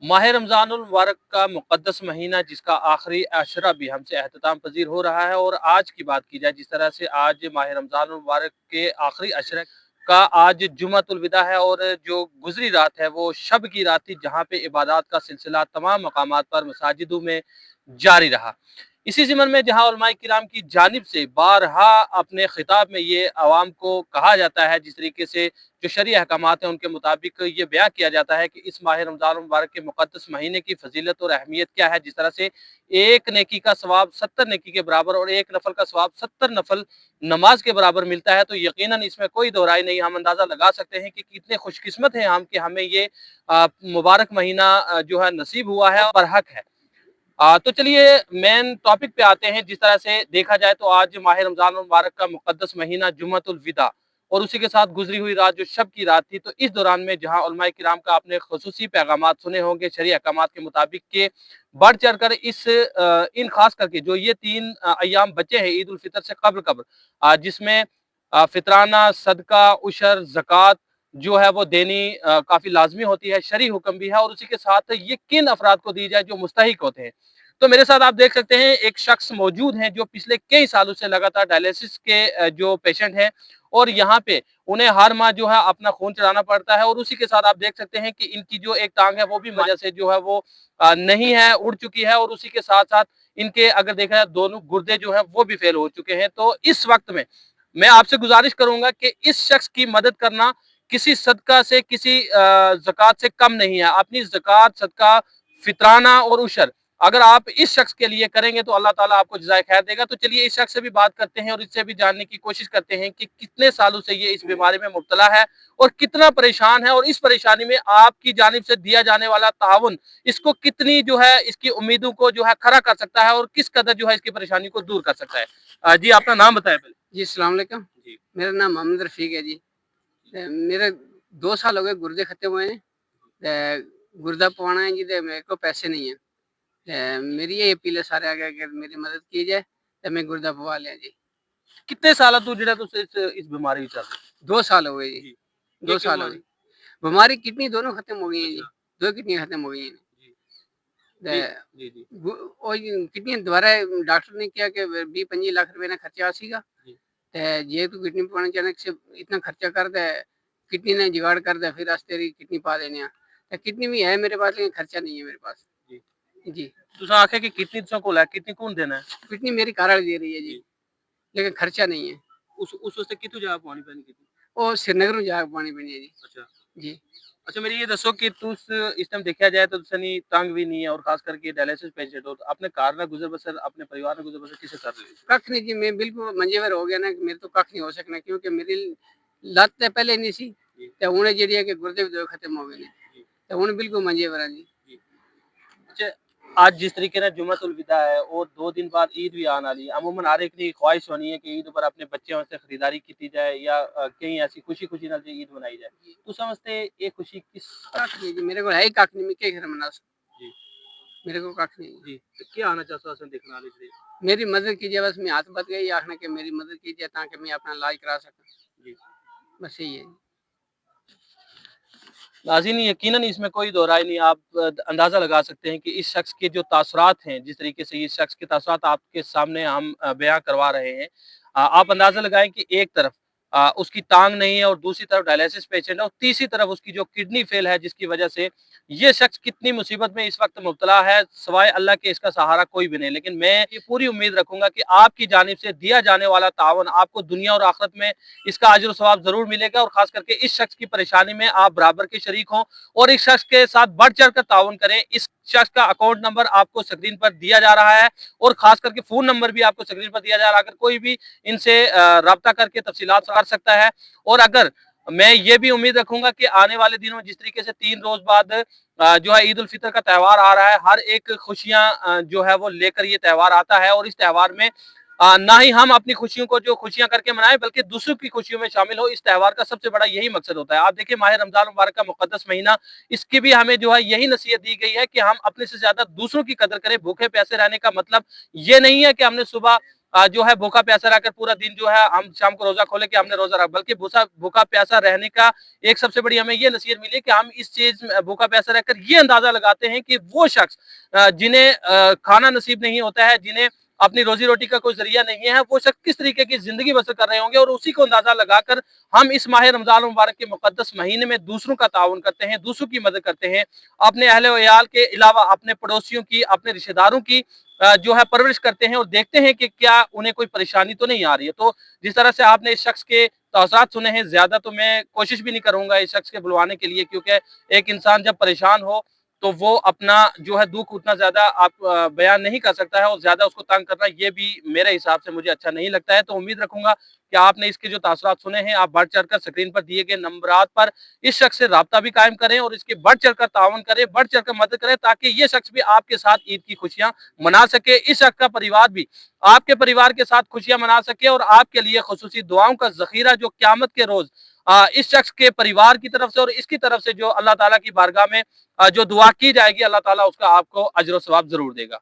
माह रमज़ानुल मुबारक का मुक़द्दस महीना जिसका आखिरी अशरा भी हमसे एहतताम पज़ीर हो रहा है। और आज की बात की जाए जिस तरह से आज माह रमज़ानुल मुबारक के आखिरी अशरा का आज जुम्मतुल विदा है और जो गुज़री रात है वो शब की रात थी, जहाँ पे इबादत का सिलसिला तमाम मकामात पर मसाजिदों में जारी रहा। इसी ज़िम्न में जहाँ उलमाए किराम की जानिब से बारहा अपने खिताब में ये अवाम को कहा जाता है, जिस तरीके से जो शरई अहकामात हैं उनके मुताबिक ये बयान किया जाता है कि इस माह रमज़ान मुबारक के मुक़द्दस महीने की फजीलत और अहमियत क्या है। जिस तरह से एक नेकी का सवाब 70 नेकी के बराबर और एक नफल का सवाब 70 नफल नमाज के बराबर मिलता है, तो यकीनन इसमें कोई दो राय नहीं। हम अंदाज़ा लगा सकते हैं कि कितने खुशकिस्मत हैं हम कि हमें ये मुबारक महीना जो है नसीब हुआ है और बरहक है। तो चलिए मेन टॉपिक पे आते हैं। जिस तरह से देखा जाए तो आज माह रमज़ान मुबारक का मुक़द्दस महीना जुम्मतुल विदा और उसी के साथ गुजरी हुई रात जो शब की रात थी, तो इस दौरान में जहाँ उलमाए किराम का आपने खुसूसी पैगामात सुने होंगे शरई अहकामात के मुताबिक के बढ़ चढ़ कर इन खास करके जो ये 3 अय्याम बचे हैं ईद उल फितर से कब्ल जिसमें फितराना, सदका, उशर, ज़कात जो है वो देनी काफ़ी लाज़मी होती है, शरई हुक्म भी है। और उसी के साथ ये किन अफराद को दी जाए जो मुस्तहिक होते हैं। तो मेरे साथ आप देख सकते हैं एक शख्स मौजूद हैं जो पिछले कई सालों से लगातार डायलिसिस के जो पेशेंट हैं और यहाँ पे उन्हें हर माह जो है अपना खून चढ़ाना पड़ता है। और उसी के साथ आप देख सकते हैं कि इनकी जो एक टांग है वो भी वजह से जो है वो नहीं है, उड़ चुकी है। और उसी के साथ साथ इनके अगर देखा जाए दोनों गुर्दे जो है वो भी फेल हो चुके हैं। तो इस वक्त में मैं आपसे गुजारिश करूंगा कि इस शख्स की मदद करना किसी सदका से, किसी ज़कात से कम नहीं है। अपनी ज़कात, सदका, फितराना और उशर अगर आप इस शख्स के लिए करेंगे तो अल्लाह ताला आपको जज़ाए खैर देगा। तो चलिए इस शख्स से भी बात करते हैं और इससे भी जानने की कोशिश करते हैं कि कितने सालों से ये इस बीमारी में मुब्तला है और कितना परेशान है और इस परेशानी में आपकी जानिब से दिया जाने वाला ताउन इसको कितनी जो है इसकी उम्मीदों को जो है खरा कर सकता है और किस कदर जो है इसकी परेशानी को दूर कर सकता है। जी अपना नाम बताएं पहले। जी अस्सलाम वालेकुम। जी मेरा नाम मोहम्मद रफ़ीक है जी। मेरे 2 साल हो गए गुर्दे खत्म हुए हैं। गुर्दा पवाना है जी, मेरे को पैसे नहीं है। मेरी ये अपील है सारे आगे कि मेरी मदद की जाए तो मैं गुर्दा पवा लिया जी। कितने साल तू जेड़ा तुस इस बीमारी चल रही 2 साल हो गए जी। जी 2 ये क्यों साल हो हुआ? गए। बीमारी किडनी दोनों खत्म हो गई हैं जी। अच्छा 2 किडनी खत्म हो गई हैं। जी ते जी जी जी ਉਹ किडनी दोबारा डॉक्टर ने किया कि 20-25 लाख रुपए ना खर्चा आसीगा जी ते जे तू किडनी पवाना चाहना से इतना खर्चा कर दे, किडनी ने जुगाड़ कर दे, फिर अस तेरी किडनी पा देने आ। ते किडनी भी है मेरे पास लेकिन खर्चा नहीं है मेरे पास। जी जी, तुसा आखे कि कितनी तुसा कोल है, कितनी कौन देना है? किडनी मेरी कार वाली दे रही है जी, जी लेकिन खर्चा नहीं है। उस वास्ते कितों जा पानी पैनी कितनी? वो श्रीनगरों जाके पानी पैनी है जी। अच्छा जी, अच्छा मेरी ये दसो कि तुस इस टाइम देखा जाए तो तुसनी तंग भी नहीं है और खास करके डायलिसिस पेशेंट हो, तो अपने कार ना गुजर बसर अपने परिवार ना गुजर बसर किसे कर रहे हो? कख नहीं जी, मैं बिल्कुल मंजेवर हो गया ना कि मेरे तो कख नहीं हो सकना क्योंकि मेरी लत ते पहले नहीं सी जी ते हुण जेहड़ी है कि गुर्दे भी दो खत्म हो गए ने जी ते हुण बिल्कुल मंजेवर हां जी। जी अच्छा आज जिस तरीके से जुम्मतुल विदा है और 2 दिन बाद ईद भी आने वाली है, अमूमन हर एक की ख्वाहिश होनी है कि ईद पर अपने बच्चों से खरीदारी की जाए या कहीं ऐसी खुशी खुशी नाल ईद मनाई जाए। तो समझते ये खुशी किस कख नहीं जी, मेरे को है ही कख नहीं, मैं क्या घर मना जी मेरे को कख नहीं। जी तो क्या आना चाहता हूँ देखने वाले के लिए? मेरी मदद कीजिए, बस मैं हाथ बत गई आखना कि मेरी मदद कीजिए ताकि मैं अपना इलाज करा सकूं, जी बस यही है। नाज़रीन यकीनन इसमें कोई दो राय नहीं। आप अंदाज़ा लगा सकते हैं कि इस शख्स के जो तासुरात हैं, जिस तरीके से इस शख्स के तासुरात आपके सामने हम बयाँ करवा रहे हैं। आप अंदाज़ा लगाएँ कि एक तरफ उसकी टाँग नहीं है और दूसरी तरफ डायलिसिस पेशेंट है और तीसरी तरफ उसकी जो किडनी फ़ेल है, जिसकी वजह से ये शख्स कितनी मुसीबत में इस वक़्त मुब्तला है, सिवाय अल्लाह के इसका सहारा कोई भी नहीं। लेकिन मैं ये पूरी उम्मीद रखूँगा कि आपकी जानिब से दिया जाने वाला तावन आपको दुनिया और आखिरत में इसका अजर सवाब ज़रूर मिलेगा और ख़ास करके इस शख्स की परेशानी में आप बराबर के शरीक हों और इस शख्स के साथ बढ़ चढ़ कर ताउन करें। इस शख्स का अकाउंट नंबर आपको स्क्रीन पर दिया जा रहा है और ख़ास करके फ़ोन नंबर भी आपको स्क्रीन पर दिया जा रहा है। अगर कोई भी इनसे राब्ता करके तफ़सीलात कर सकता है। और अगर मैं ये भी उम्मीद रखूँगा कि आने वाले दिनों में जिस तरीके से 3 रोज़ बाद जो है ईद उल फितर का त्योहार आ रहा है, हर एक खुशियाँ जो है वो लेकर ये त्योहार आता है और इस त्योहार में ना ही हम अपनी खुशियों को जो खुशियां करके मनाएं बल्कि दूसरों की खुशियों में शामिल हो। इस त्योहार का सबसे बड़ा यही मकसद होता है। आप देखिए माह रमजान मुबारक का मुकद्दस महीना, इसकी भी हमें जो है यही नसीहत दी गई है कि हम अपने से ज्यादा दूसरों की कदर करें। भूखे प्यासे रहने का मतलब ये नहीं है कि हमने सुबह जो है भूखा प्यासा रहकर पूरा दिन जो है हम शाम को रोजा खोले कि हमने रोजा रखा, बल्कि भूखा प्यासा रहने का एक सबसे बड़ी हमें ये नसीहत मिली कि हम इस चीज में भूखा प्यासा रहकर ये अंदाजा लगाते हैं कि वो शख्स जिन्हें खाना नसीब नहीं होता है, जिन्हें अपनी रोजी रोटी का कोई जरिया नहीं है, वो शख्स किस तरीके की जिंदगी बसर कर रहे होंगे, और उसी को अंदाजा लगाकर हम इस माह रमजान मुबारक के मुकद्दस महीने में दूसरों का ताउन करते हैं, दूसरों की मदद करते हैं, अपने अहले वयाल के अलावा अपने पड़ोसियों की, अपने रिश्तेदारों की जो है परवरिश करते हैं, और देखते हैं कि क्या उन्हें कोई परेशानी तो नहीं आ रही है। तो जिस तरह से आपने इस शख्स के तासरात सुने हैं, ज्यादा तो मैं कोशिश भी नहीं करूंगा इस शख्स के बुलवाने के लिए, क्योंकि एक इंसान जब परेशान हो तो वो अपना जो है दुख उतना ज्यादा आप बयान नहीं कर सकता है, और ज्यादा उसको तंग करना ये भी मेरे हिसाब से मुझे अच्छा नहीं लगता है। तो उम्मीद रखूंगा कि आपने इसके जो तासरात सुने हैं, आप बढ़ चढ़कर स्क्रीन पर दिए गए नंबरात पर इस शख्स से राब्ता भी कायम करें, और इसके बढ़ चढ़कर ताउन करें, बढ़ चढ़कर मदद करें, ताकि ये शख्स भी आपके साथ ईद की खुशियां मना सके, इस शख्स का परिवार भी आपके परिवार के साथ खुशियां मना सके, और आपके लिए खुसूसी दुआओं का जखीरा जो क़यामत के रोज इस शख्स के परिवार की तरफ से और इसकी तरफ से जो अल्लाह ताला की बारगाह में जो दुआ की जाएगी, अल्लाह ताला उसका आपको अजर व सवाब जरूर देगा।